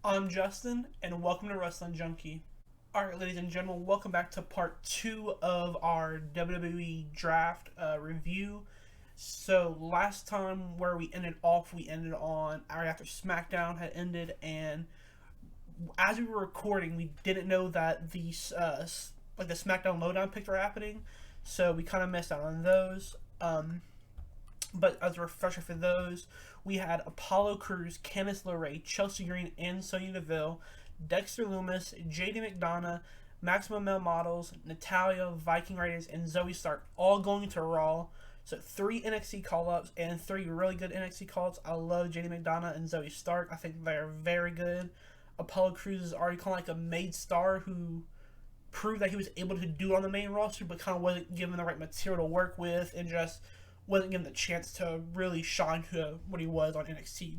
I'm Justin, and welcome to Wrestling Junkie. Alright, ladies and gentlemen, welcome back to part 2 of our WWE draft review. So, last time where we ended off, we ended on right after SmackDown had ended, and as we were recording, we didn't know that the SmackDown Lowdown picks were happening, so we kind of missed out on those. But as a refresher for those, we had Apollo Crews, Candice LeRae, Chelsea Green, and Sonya Deville, Dexter Lumis, JD McDonough, Maximum Male Models, Natalia, Viking Raiders, and Zoe Stark all going to Raw. So 3 NXT call-ups and 3 really good NXT call-ups. I love JD McDonough and Zoe Stark. I think they're very good. Apollo Crews is already kind of like a made star who proved that he was able to do it on the main roster, but kind of wasn't given the right material to work with and just wasn't given the chance to really shine to what he was on NXT.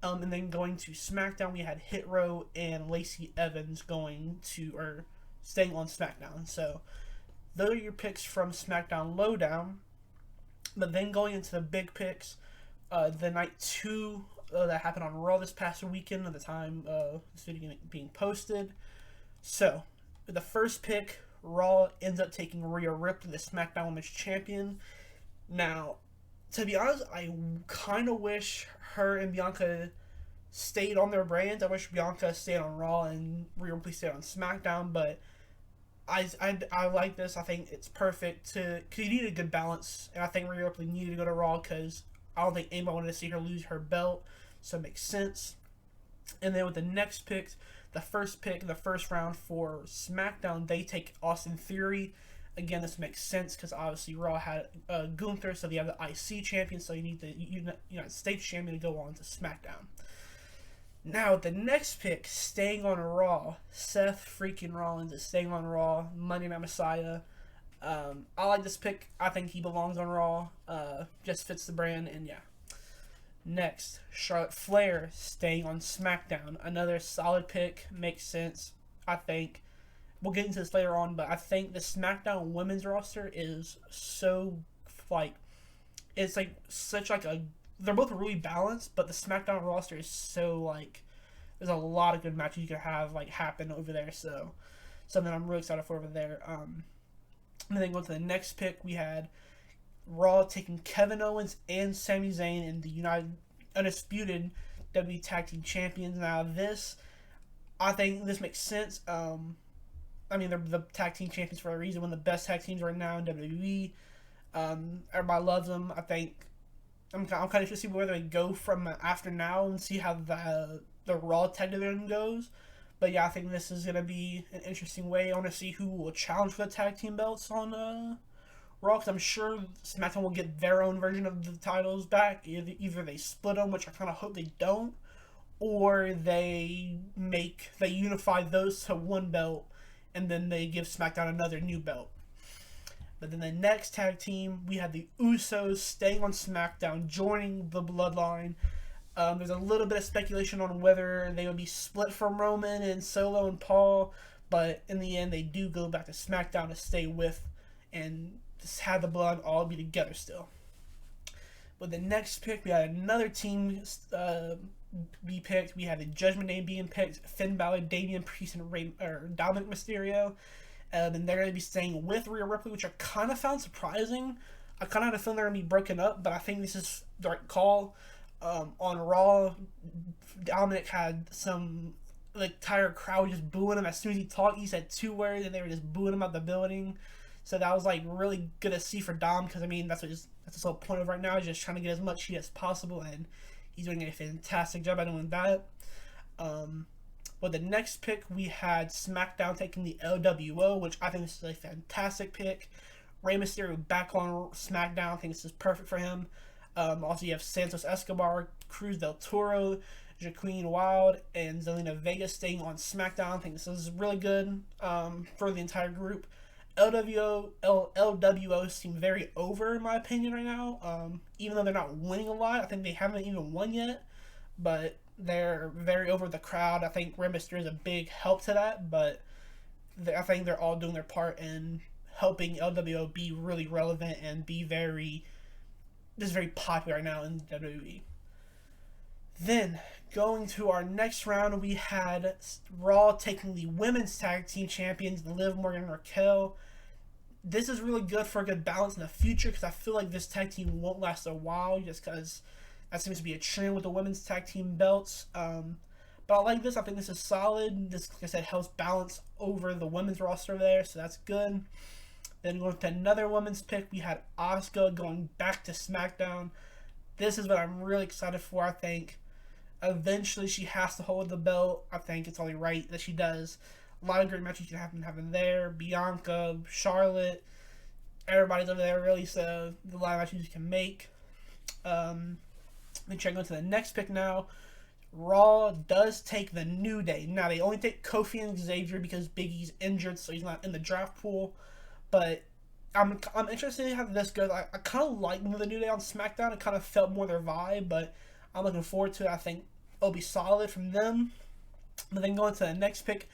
And then going to SmackDown, we had Hit Row and Lacey Evans staying on SmackDown. So those are your picks from SmackDown Lowdown. But then going into the big picks, the night 2 that happened on Raw this past weekend at the time this video being posted. So the first pick, Raw ends up taking Rhea Ripley, the SmackDown Women's Champion. Now, to be honest, I kind of wish her and Bianca stayed on their brands. I wish Bianca stayed on Raw and Rhea Ripley stayed on SmackDown, but I like this. I think it's perfect because you need a good balance, and I think Rhea Ripley needed to go to Raw because I don't think anybody wanted to see her lose her belt, so it makes sense. And then with the next pick, the first round for SmackDown, they take Austin Theory. Again, this makes sense because obviously Raw had Gunther, so they have the IC champion, so you need the United States champion to go on to SmackDown. Now, the next pick, staying on Raw, Seth freaking Rollins is staying on Raw, Monday Night Messiah. I like this pick. I think he belongs on Raw. Just fits the brand, and yeah. Next, Charlotte Flair staying on SmackDown. Another solid pick. Makes sense, I think. We'll get into this later on, but I think the SmackDown women's roster is so, it's such a, they're both really balanced, but the SmackDown roster is so, there's a lot of good matches you can have, happen over there, so something I'm really excited for over there. And then going to the next pick, we had Raw taking Kevin Owens and Sami Zayn in the Undisputed WWE Tag Team Champions. Now I think this makes sense. They're the tag team champions for a reason. One of the best tag teams right now in WWE. Everybody loves them. I think I'm kind of interested to see whether they go from after now and see how the Raw tag division goes. But yeah, I think this is gonna be an interesting way. I want to see who will challenge for the tag team belts on Raw, because I'm sure SmackDown will get their own version of the titles back. Either they split them, which I kind of hope they don't, or they unify those to one belt, and then they give SmackDown another new belt. But then the next tag team, we had the Usos staying on SmackDown, joining the Bloodline. There's a little bit of speculation on whether they would be split from Roman and Solo and Paul, but in the end, they do go back to SmackDown to stay with and just have the Bloodline all be together still. With the next pick, we had another team be picked. We had the Judgment Day being picked, Finn Balor, Damian Priest, and Dominic Mysterio. And they're going to be staying with Rhea Ripley, which I kind of found surprising. I kind of had a feeling they're going to be broken up, but I think this is the right call. On Raw, Dominic had some entire crowd just booing him as soon as he talked. He said 2 words, and they were just booing him out the building. So that was really good to see for Dom, because that's the whole point of right now, is just trying to get as much heat as possible, and he's doing a fantastic job at doing that. With the next pick, we had SmackDown taking the LWO, which I think this is a fantastic pick. Rey Mysterio back on SmackDown. I think this is perfect for him. Also, you have Santos Escobar, Cruz del Toro, Jaqueen Wild, and Zelina Vega staying on SmackDown. I think this is really good for the entire group. LWO seem very over, in my opinion, right now. Even though they're not winning a lot, I think they haven't even won yet, but they're very over the crowd. I think Rey Mysterio is a big help to that, but I think they're all doing their part in helping LWO be really relevant and be very popular right now in WWE. Then, going to our next round, we had Raw taking the women's tag team champions, Liv Morgan and Raquel. This is really good for a good balance in the future because I feel like this tag team won't last a while just because that seems to be a trend with the women's tag team belts. But I like this. I think this is solid. This, like I said, helps balance over the women's roster there, so that's good. Then going to another women's pick, we had Asuka going back to SmackDown. This is what I'm really excited for. I think eventually she has to hold the belt. I think it's only right that she does. A lot of great matches you can happen there. Bianca, Charlotte, everybody's over there really, so a lot of matches you can make. Then check on to the next pick now. Raw does take the New Day. Now they only take Kofi and Xavier because Big E's injured, so he's not in the draft pool. But I'm interested in how this goes. I kind of like the New Day on SmackDown. It kind of felt more their vibe, but I'm looking forward to it. I think it'll be solid from them. But then going to the next pick,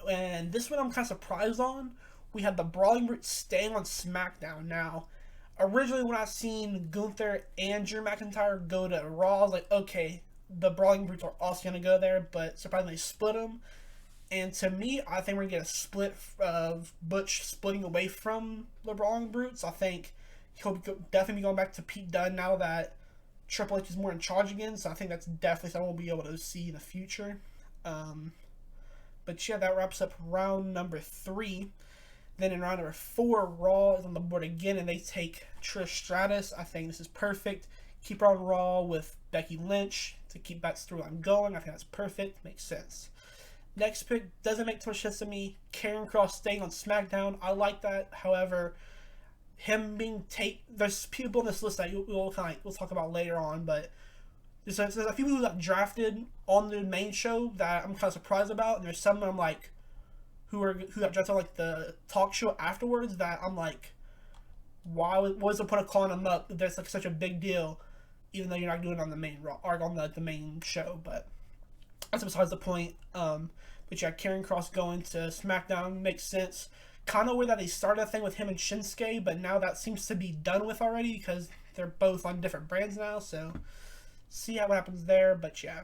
and this one I'm kind of surprised on. We had the Brawling Brutes staying on SmackDown. Now, originally when I seen Gunther and Drew McIntyre go to Raw, I was like, okay, the Brawling Brutes are also going to go there, but surprisingly split them. And to me, I think we're going to get a split of Butch splitting away from the Brawling Brutes. I think he'll definitely be going back to Pete Dunne now that Triple H is more in charge again, so I think that's definitely something we'll be able to see in the future. But yeah, that wraps up round number 3. Then in round number 4, Raw is on the board again, and they take Trish Stratus. I think this is perfect. Keep her on Raw with Becky Lynch to keep that storyline going. I think that's perfect. Makes sense. Next pick doesn't make too much sense to me. Karrion Kross staying on SmackDown. I like that. However, him being there's people on this list that we'll talk about later on, but there's a few people who got drafted on the main show that I'm kind of surprised about, and there's some that I'm like who got drafted on like the talk show afterwards that I'm like, why? What was the point of calling them up if there's like such a big deal, even though you're not doing it on the main Raw or on the main show? But that's besides the point. But yeah, Karrion Kross going to SmackDown makes sense. Kind of weird that they started a thing with him and Shinsuke, but now that seems to be done with already because they're both on different brands now. So see how what happens there. But yeah,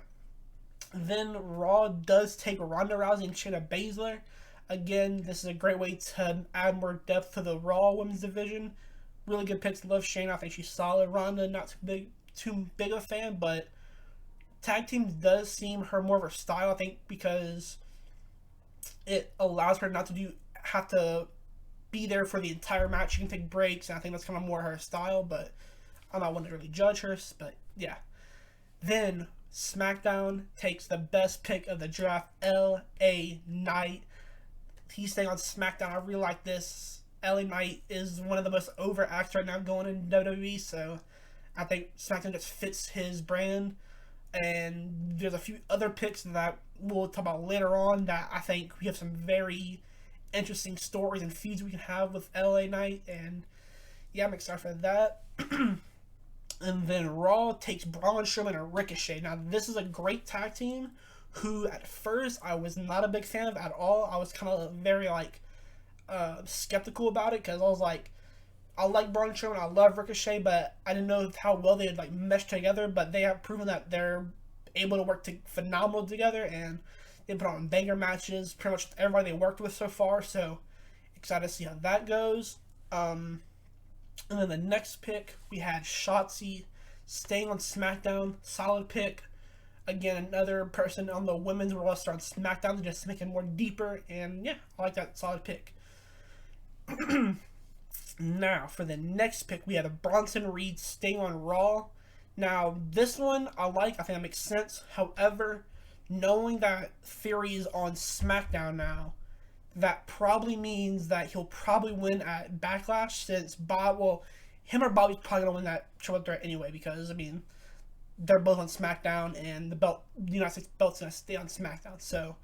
then Raw does take Ronda Rousey and Shayna Baszler. Again, this is a great way to add more depth to the Raw women's division. Really good picks. Love Shayna. I think she's solid. Ronda, not too big a fan, but tag teams does seem her more of her style. I think because it allows her not to have to be there for the entire match. She can take breaks, and I think that's kind of more her style. But I'm not one to really judge her. But yeah, then SmackDown takes the best pick of the draft, LA Knight. He's staying on SmackDown. I really like this. LA Knight is one of the most over acts right now going in WWE, so I think SmackDown just fits his brand. And there's a few other picks that we'll talk about later on that I think we have some very interesting stories and feuds we can have with LA Knight. And yeah, I'm excited for that. And then Raw takes Braun Strowman and Ricochet. Now, this is a great tag team who at first I was not a big fan of at all. I was kind of very skeptical about it because I was like, I like Braun Strowman, I love Ricochet, but I didn't know how well they'd like mesh together. But they have proven that they're able to work phenomenal together, and they put on banger matches. Pretty much everybody they worked with so far. So excited to see how that goes. And then the next pick we had Shotzi staying on SmackDown. Solid pick. Again, another person on the women's roster on SmackDown to just make it more deeper. And yeah, I like that. Solid pick. Now, for the next pick, we have Bronson Reed staying on Raw. Now, this one I like. I think that makes sense. However, knowing that Theory is on SmackDown now, that probably means that he'll probably win at Backlash since him or Bobby's probably going to win that triple threat anyway because, I mean, they're both on SmackDown and the United States belt's going to stay on SmackDown. So,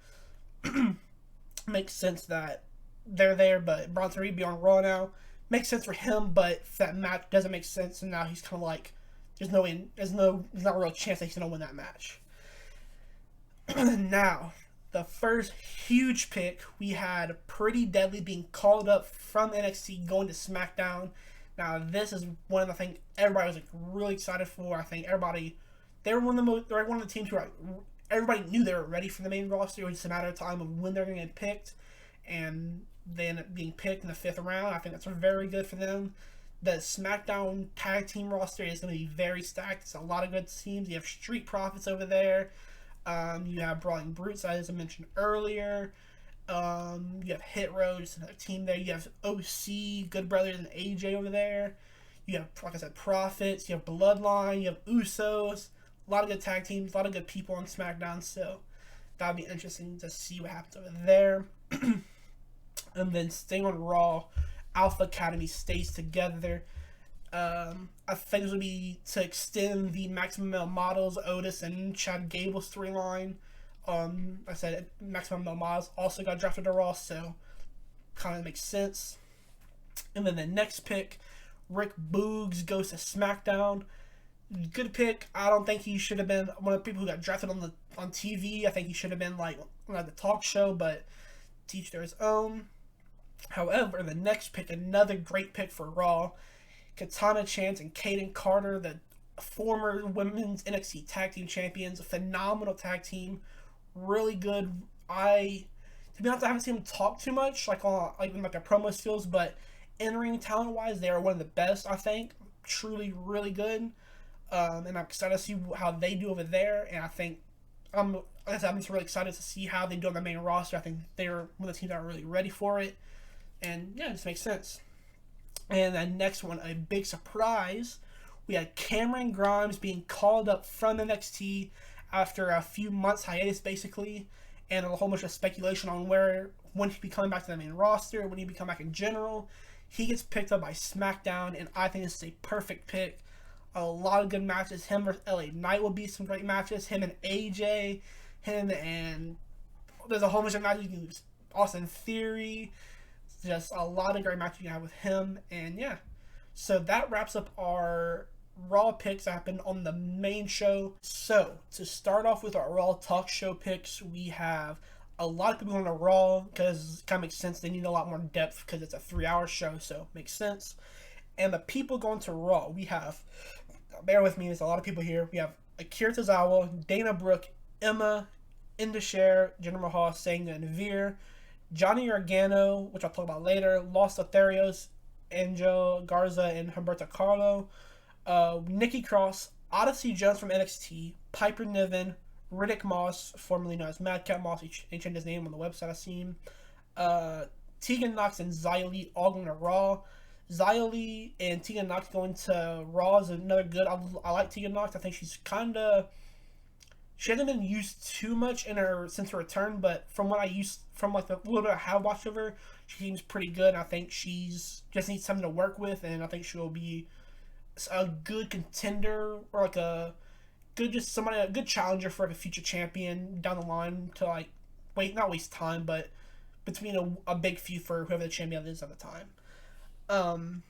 makes sense that they're there, but Bronson Reed be on Raw now. Makes sense for him, but if that match doesn't make sense, and now he's kind of like, there's not a real chance that he's going to win that match. Now, the first huge pick, we had Pretty Deadly being called up from NXT going to SmackDown. Now, this is one I think everybody was really excited for. I think everybody they were one of the most, they're one of the teams who are, everybody knew they were ready for the main roster. It was just a matter of time of when they're going to get picked, and they end up being picked in the 5th round. I think that's very good for them. The SmackDown tag team roster is going to be very stacked. It's a lot of good teams. You have Street Profits over there. You have Brawling Brutes, as I mentioned earlier. You have Hit Row, just another team there. You have OC, Good Brothers, and AJ over there. You have, like I said, Profits. You have Bloodline. You have Usos. A lot of good tag teams. A lot of good people on SmackDown. So that'll be interesting to see what happens over there. And then staying on Raw, Alpha Academy stays together. I think this would be to extend the Maximum Male Models, Otis and Chad Gable storyline. I said Maximum Male Models also got drafted to Raw, so kind of makes sense. And then the next pick, Rick Boogs goes to SmackDown. Good pick. I don't think he should have been one of the people who got drafted on TV. I think he should have been like on the talk show, but to each their own. However, the next pick, another great pick for Raw, Katana Chance and Kaden Carter, the former women's NXT tag team champions, a phenomenal tag team, really good. To be honest, I haven't seen them talk too much, like in their promo skills, but in-ring talent-wise, they are one of the best. I think truly, really good, and I'm excited to see how they do over there. And I think I'm just really excited to see how they do on the main roster. I think they're one of the teams that are really ready for it. And yeah, it just makes sense. And then next one, a big surprise. We had Cameron Grimes being called up from NXT after a few months hiatus, basically, and a whole bunch of speculation on when he'd be coming back to the main roster, when he'd be coming back in general. He gets picked up by SmackDown, and I think this is a perfect pick. A lot of good matches. Him versus LA Knight will be some great matches. Him and AJ, there's a whole bunch of matches. You can use Austin Theory. Just a lot of great matches you can have with him, and yeah. So that wraps up our Raw picks that happened on the main show. So to start off with our Raw talk show picks, we have a lot of people on the Raw because it kind of makes sense. They need a lot more depth because it's a 3-hour show, so it makes sense. And the people going to Raw, we have, bear with me, there's a lot of people here. We have Akira Tozawa, Dana Brooke, Emma, Indashare, Jinder Mahal, Sangha, and Veer. Johnny Gargano, which I'll talk about later, Los Lotharios, Angel Garza, and Humberto Carlo. Nikki Cross, Odyssey Jones from NXT, Piper Niven, Riddick Moss, formerly known as Madcap Moss, he changed his name on the website I've seen. Tegan Nox and Xia Li all going to Raw. Xia Li and Tegan Nox going to Raw is another good. I like Tegan Nox. I think she's she hasn't been used too much since her return, but from the little bit I have watched of her, she seems pretty good. I think she's just needs something to work with, and I think she'll be a good contender or like a good challenger for like a future champion down the line to not waste time, but between a big feud for whoever the champion is at the time.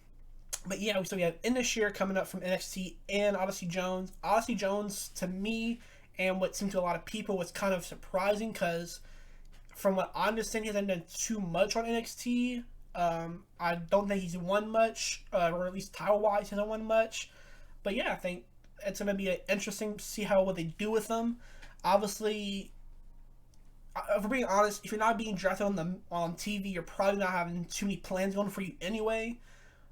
But yeah, so we have Indashare coming up from NXT and Odyssey Jones. Odyssey Jones, to me, and what seemed to a lot of people, was kind of surprising because from what I understand, he hasn't done too much on NXT. I don't think he's won much, or at least title-wise, he hasn't won much. But yeah, I think it's going to be interesting to see what they do with him. Obviously, if we're being honest, if you're not being drafted on TV, you're probably not having too many plans going for you anyway.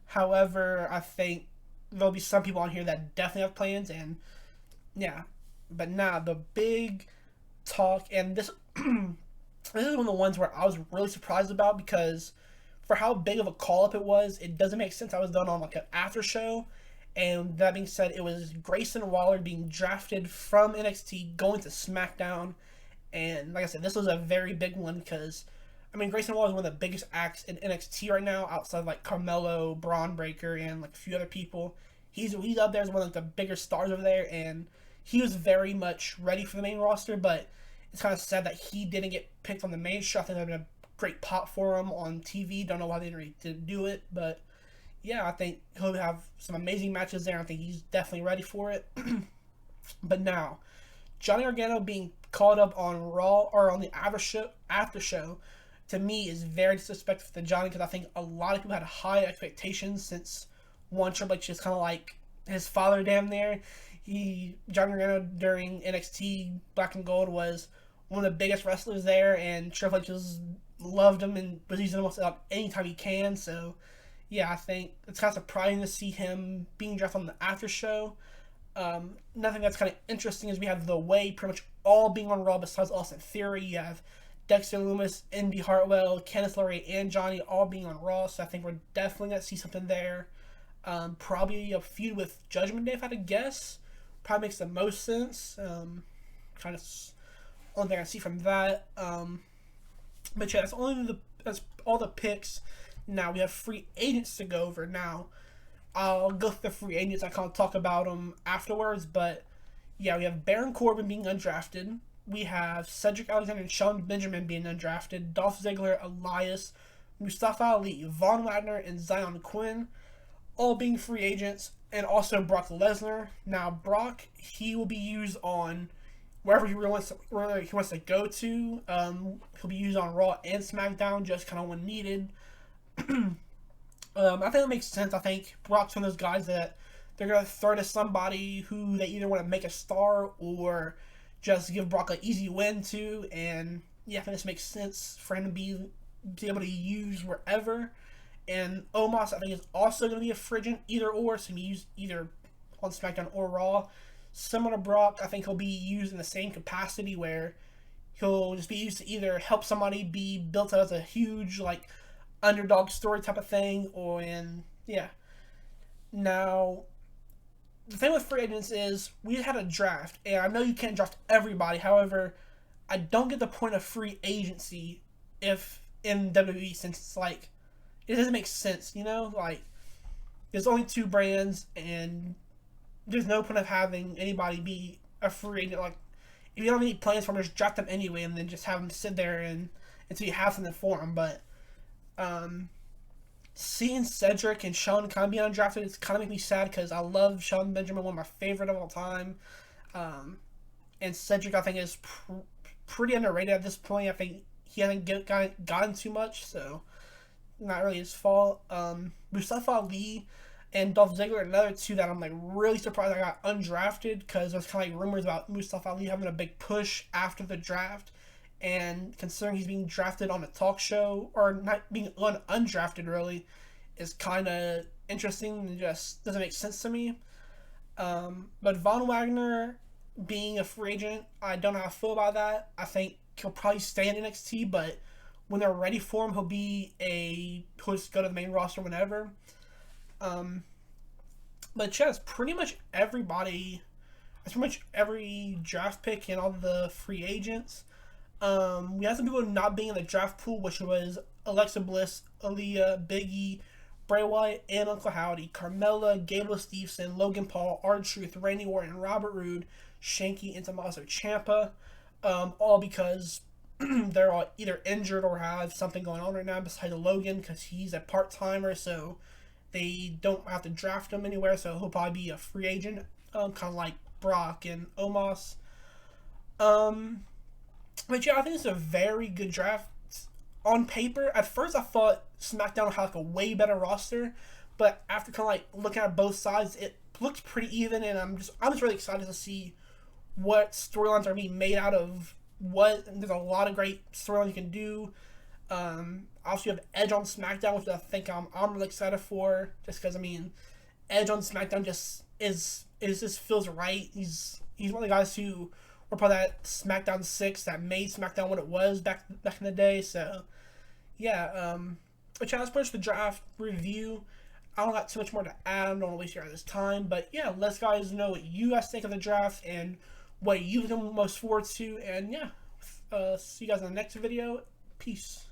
However, I think there'll be some people on here that definitely have plans, and yeah. But now, the big talk, and this this is one of the ones where I was really surprised about because for how big of a call-up it was, it doesn't make sense. I was done on like an after show, and that being said, it was Grayson Waller being drafted from NXT, going to SmackDown, and like I said, this was a very big one because, I mean, Grayson Waller is one of the biggest acts in NXT right now, outside like Carmelo, Braun Breaker, and like a few other people. He's up there as one of the bigger stars over there, and he was very much ready for the main roster, but it's kind of sad that he didn't get picked on the main show. I think that would have been a great pop for him on TV. Don't know why they didn't do it, but yeah, I think he'll have some amazing matches there. I think he's definitely ready for it. But now, Johnny Gargano being called up on Raw or on the after show, to me is very disrespectful to Johnny because I think a lot of people had high expectations since one Triple H is kind of like his father damn near. Johnny Gargano during NXT Black and Gold was one of the biggest wrestlers there, and Triple H just loved him and was using him almost anytime he can. So yeah, I think it's kind of surprising to see him being drafted on the after show. Nothing that's kind of interesting is we have The Way pretty much all being on Raw besides Austin Theory. You have Dexter Lumis, Indy Hartwell, Candice LeRae, and Johnny all being on Raw, so I think we're definitely going to see something there. Probably a feud with Judgment Day, if I had to guess. Probably makes the most sense. Kind of only thing I see from that. But yeah, that's all the picks. Now we have free agents to go over. Now I'll go through the free agents. I kind of talk about them afterwards. But yeah, we have Baron Corbin being undrafted. We have Cedric Alexander and Shelton Benjamin being undrafted. Dolph Ziggler, Elias, Mustafa Ali, Von Wagner, and Zion Quinn all being free agents. And also Brock Lesnar. Now Brock, he will be used on wherever he wants to go to. He'll be used on Raw and SmackDown, just kind of when needed. I think that makes sense. I think Brock's one of those guys that they're going to throw to somebody who they either want to make a star or just give Brock an easy win to. And yeah, I think this makes sense for him to be able to use wherever. And Omos, I think, is also going to be a free agent, either or, so he can be used either on SmackDown or Raw. Similar to Brock, I think he'll be used in the same capacity where he'll just be used to either help somebody be built out as a huge, like, underdog story type of thing, yeah. Now, the thing with free agents is we had a draft, and I know you can't draft everybody. However, I don't get the point of free agency if in WWE, since it's like it doesn't make sense, you know? Like, there's only 2 brands, and there's no point of having anybody be a free agent. Like, if you don't have any plans for them, just draft them anyway, and then just have them sit there until you have something for them. But seeing Cedric and Sean kind of be undrafted, it's kind of make me sad because I love Sean Benjamin, one of my favorite of all time. And Cedric, I think, is pretty underrated at this point. I think he hasn't gotten too much, so not really his fault. Mustafa Ali and Dolph Ziggler, another 2 that I'm like really surprised I got undrafted, because there's kind of like rumors about Mustafa Ali having a big push after the draft. And considering he's being drafted on a talk show, or not being undrafted really, is kind of interesting and just doesn't make sense to me. But Von Wagner being a free agent, I don't know how I feel about that. I think he'll probably stay in NXT, but when they're ready for him, he'll just go to the main roster whenever. But yeah, it's pretty much everybody. That's pretty much every draft pick and all the free agents. We had some people not being in the draft pool, which was Alexa Bliss, Aaliyah, Big E, Bray Wyatt, and Uncle Howdy, Carmella, Gable Steveson, Logan Paul, R-Truth, Randy Orton, Robert Roode, Shanky, and Tommaso Ciampa. All because they're all either injured or have something going on right now besides Logan, because he's a part-timer, so they don't have to draft him anywhere, so he'll probably be a free agent, kind of like Brock and Omos. But yeah, I think it's a very good draft. On paper, at first I thought SmackDown had like a way better roster, but after kind of like looking at both sides, it looks pretty even, and I'm just really excited to see what storylines are being made out of what. There's a lot of great storylines you can do. Also, you have Edge on SmackDown, which I think I'm really excited for, just because, I mean, Edge on SmackDown just feels right. He's one of the guys who were part of that SmackDown 6 that made SmackDown what it was back in the day. So yeah, but yeah, let's push the draft review. I don't got too much more to add. I don't want to waste your guys' time, but yeah, let guys know what you guys think of the draft and what you look most forward to. And yeah, see you guys in the next video. Peace.